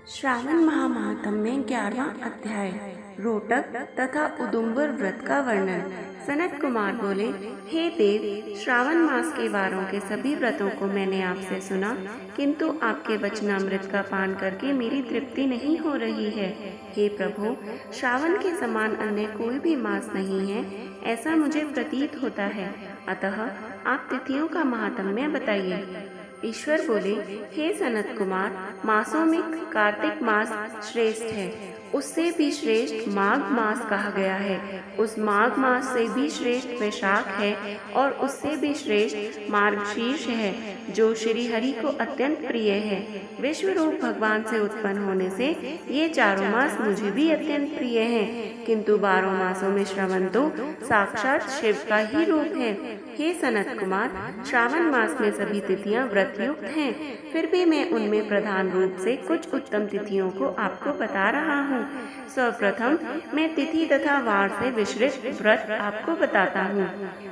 श्रावण महात्म्य 11वां अध्याय रोटक तथा उदुम्बर व्रत का वर्णन। सनत कुमार बोले, हे देव, श्रावण मास के वारों के सभी व्रतों को मैंने आपसे सुना, किंतु आपके वचनामृत का पान करके मेरी तृप्ति नहीं हो रही है। हे प्रभु, श्रावण के समान अन्य कोई भी मास नहीं है, ऐसा मुझे प्रतीत होता है, अतः आप तिथियों का महात्म्य बताइए। ईश्वर बोले, हे सनत कुमार, मासों में कार्तिक मास श्रेष्ठ है, उससे भी श्रेष्ठ माघ मास कहा गया है, उस माघ मास से भी श्रेष्ठ वैशाख है और उससे भी श्रेष्ठ मार्गशीर्ष है, जो श्री हरि को अत्यंत प्रिय है। विश्व रूप भगवान से उत्पन्न होने से ये चारों मास मुझे भी अत्यंत प्रिय हैं, किंतु 12 मासों में श्रवण तो साक्षात शिव का ही रूप है। हे सनत कुमार, श्रावण मास में सभी तिथियां व्रत युक्त हैं, फिर भी मैं उनमें प्रधान रूप से कुछ उत्तम तिथियों को आपको बता रहा हूँ। सर्वप्रथम मैं तिथि तथा वार से विस्तृत व्रत आपको बताता हूँ।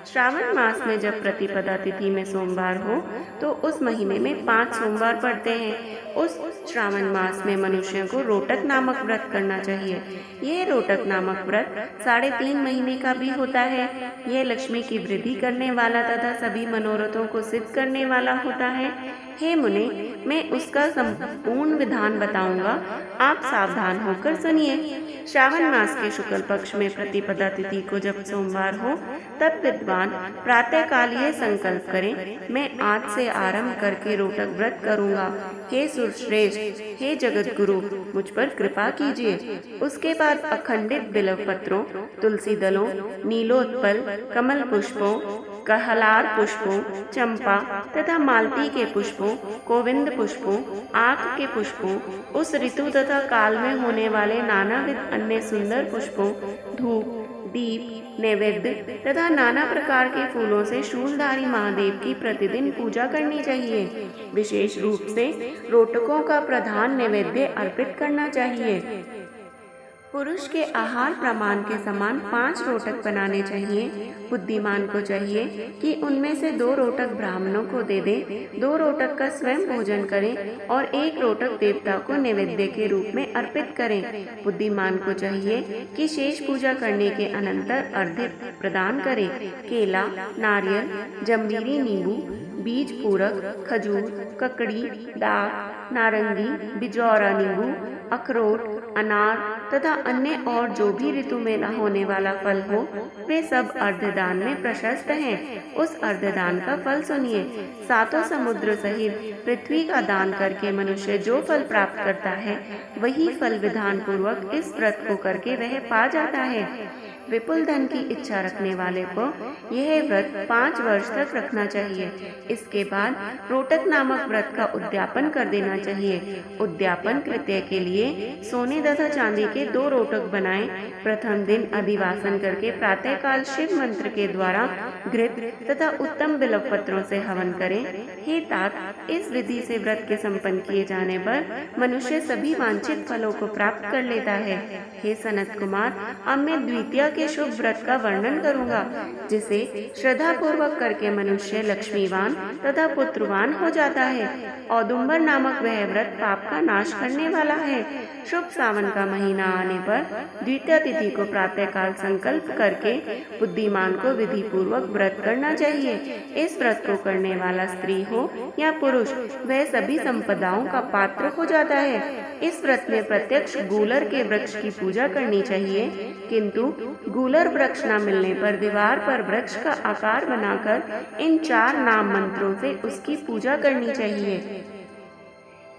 श्रावण मास में जब प्रतिपदा तिथि में सोमवार हो तो उस महीने में 5 सोमवार पड़ते हैं। उस श्रावण मास में मनुष्य को रोटक नामक व्रत करना चाहिए। यह रोटक नामक व्रत 3.5 महीने का भी होता है। यह लक्ष्मी की वृद्धि करने वाला तथा सभी मनोरथों को सिद्ध करने वाला होता है। हे मुने, मैं उसका संपूर्ण विधान बताऊंगा, आप सावधान होकर सुनिए। श्रावण मास के शुक्ल पक्ष में प्रतिपदा तिथि को जब सोमवार हो, तब विद्वान प्रातः काल यह संकल्प करें, मैं आज से आरंभ करके रोटक व्रत करूंगा। हे सुरश्रेष्ठ, हे जगत गुरु, मुझ पर कृपा कीजिए। उसके बाद अखंडित बिल्व पत्रों, तुलसी दलों, नीलोत्पल, कमल पुष्पों, कहलार पुष्पों, चंपा तथा मालती के पुष्पों, गोविंद पुष्पों, आक के पुष्पों, उस ऋतु तथा काल में होने वाले नानाविध अन्य सुंदर पुष्पों, धूप, दीप, नैवेद्य तथा नाना प्रकार के फूलों से शूलधारी महादेव की प्रतिदिन पूजा करनी चाहिए। विशेष रूप से रोटकों का प्रधान नैवेद्य अर्पित करना चाहिए। पुरुष के आहार प्रमाण के समान 5 रोटक बनाने चाहिए। बुद्धिमान को चाहिए कि उनमें से 2 रोटक ब्राह्मणों को दे दे, 2 रोटक का स्वयं भोजन करें और 1 रोटक देवता को नैवेद्य के रूप में अर्पित करें। बुद्धिमान को चाहिए कि शेष पूजा करने के अनंतर अर्घ्य प्रदान करें। केला, नारियल, जम्बीरी नींबू, बीज पूरक, खजूर, ककड़ी, दाख, नारंगी, बिजौरा नींबू, अखरोट, अनार तथा अन्य और जो भी ऋतु में न होने वाला फल हो, वे सब अर्धदान में प्रशस्त हैं। उस अर्धदान का फल सुनिए। 7 समुद्र सहित पृथ्वी का दान करके मनुष्य जो फल प्राप्त करता है, वही फल विधान पूर्वक इस व्रत को करके वह पा जाता है। विपुल धन की इच्छा रखने वाले को यह व्रत 5 वर्ष तक रखना चाहिए। इसके बाद रोटक नामक व्रत का उद्यापन कर देना चाहिए। उद्यापन कृत्य के लिए सोने तथा चांदी के 2 रोटक बनाएं। प्रथम दिन अधिवासन करके प्रातःकाल शिव मंत्र के द्वारा घृत तथा उत्तम बिल्व पत्रों से हवन करें। हे तात, इस विधि से व्रत के संपन्न किए जाने पर मनुष्य सभी वांछित फलों को प्राप्त कर लेता है। हे सनत कुमार, अब मैं द्वितीय के शुभ व्रत का वर्णन करूंगा, जिसे श्रद्धा पूर्वक करके मनुष्य लक्ष्मीवान तथा पुत्रवान हो जाता है। औदुम्बर नामक वह व्रत पाप का नाश करने वाला है। शुभ सावन का महीना आने पर द्वितीय तिथि को प्रातःकाल संकल्प करके बुद्धिमान को विधि पूर्वक व्रत करना चाहिए। इस व्रत को करने वाला स्त्री हो या पुरुष, वह सभी संपदाओं का पात्र हो जाता है। इस व्रत में प्रत्यक्ष गूलर के वृक्ष की पूजा करनी चाहिए, किंतु गूलर वृक्ष न मिलने पर दीवार पर वृक्ष का आकार बनाकर इन 4 नाम मंत्रों से उसकी पूजा करनी चाहिए।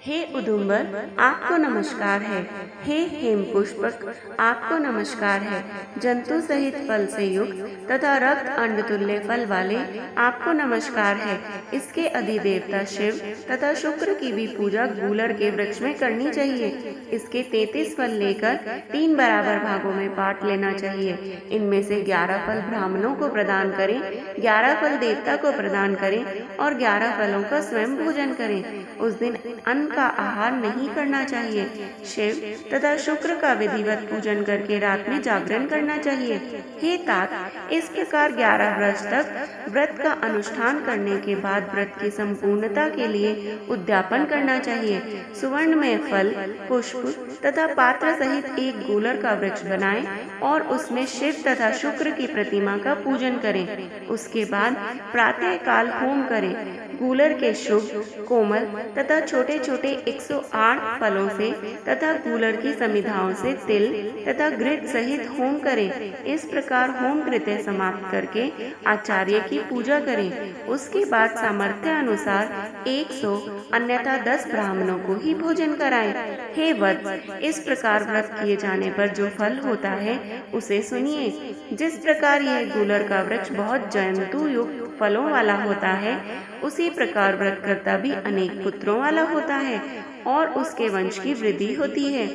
हे उदुम्बर, आपको नमस्कार है। हे हेमपुष्पक, आपको नमस्कार है। जंतु सहित फल से युक्त तथा रक्त अंड तुल्य फल वाले, आपको नमस्कार है। इसके अधिदेवता शिव तथा शुक्र की भी पूजा गूलर के वृक्ष में करनी चाहिए। इसके 33 फल लेकर 3 बराबर भागों में बांट लेना चाहिए। इनमें से 11 फल ब्राह्मणों को प्रदान करें, 11 फल देवता को प्रदान करें और 11 फलों का स्वयं भोजन करें। उस दिन अन्न अन्न का आहार नहीं करना चाहिए। शिव तथा शुक्र का विधिवत पूजन करके रात में जागरण करना चाहिए। हे तात, इस प्रकार 11 वर्ष तक व्रत का अनुष्ठान करने के बाद व्रत की संपूर्णता के लिए उद्यापन करना चाहिए। सुवर्ण में फल, पुष्प तथा पात्र सहित एक गूलर का वृक्ष बनाएं और उसमें शिव तथा शुक्र की प्रतिमा का पूजन करें। उसके बाद प्रातः काल होम करें। गूलर के शुभ, कोमल तथा छोटे छोटे 108 फलों से तथा गूलर की समिधाओं से तिल तथा घृत सहित होम करें। इस प्रकार होम कृत्य समाप्त करके आचार्य की पूजा करें। उसके बाद सामर्थ्य अनुसार 100 अन्यथा 10 ब्राह्मणों को ही भोजन कराएं। हे वत्स, इस प्रकार व्रत किए जाने पर जो फल होता है उसे सुनिए। जिस प्रकार यह गूलर का वृक्ष बहुत जंतु युक्त फलों वाला होता है, उसी प्रकार व्रतकर्ता भी अनेक पुत्रों वाला होता है और उसके वंश की वृद्धि होती है।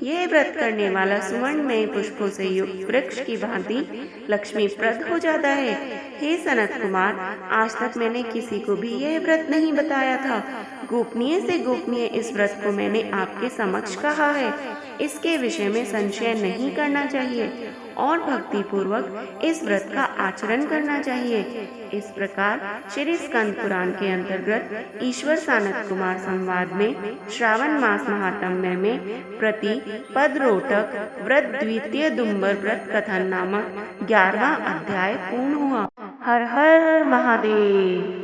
यह व्रत करने वाला सुवर्णमय पुष्पों से युक्त वृक्ष की भांति लक्ष्मीप्रद हो जाता है। हे सनत कुमार, आज तक मैंने किसी को भी यह व्रत नहीं बताया था। गोपनीय से गोपनीय इस व्रत को मैंने आपके समक्ष कहा है। इसके विषय में संशय नहीं करना चाहिए और भक्ति पूर्वक इस व्रत का आचरण करना चाहिए। इस प्रकार श्री स्कंद पुराण के अंतर्गत ईश्वर सानत कुमार संवाद में श्रावण मास महात्म्य में प्रति पद रोटक व्रत द्वितीय दुम्बर व्रत कथन नामक 11वां अध्याय पूर्ण हुआ। हर हर महादेव।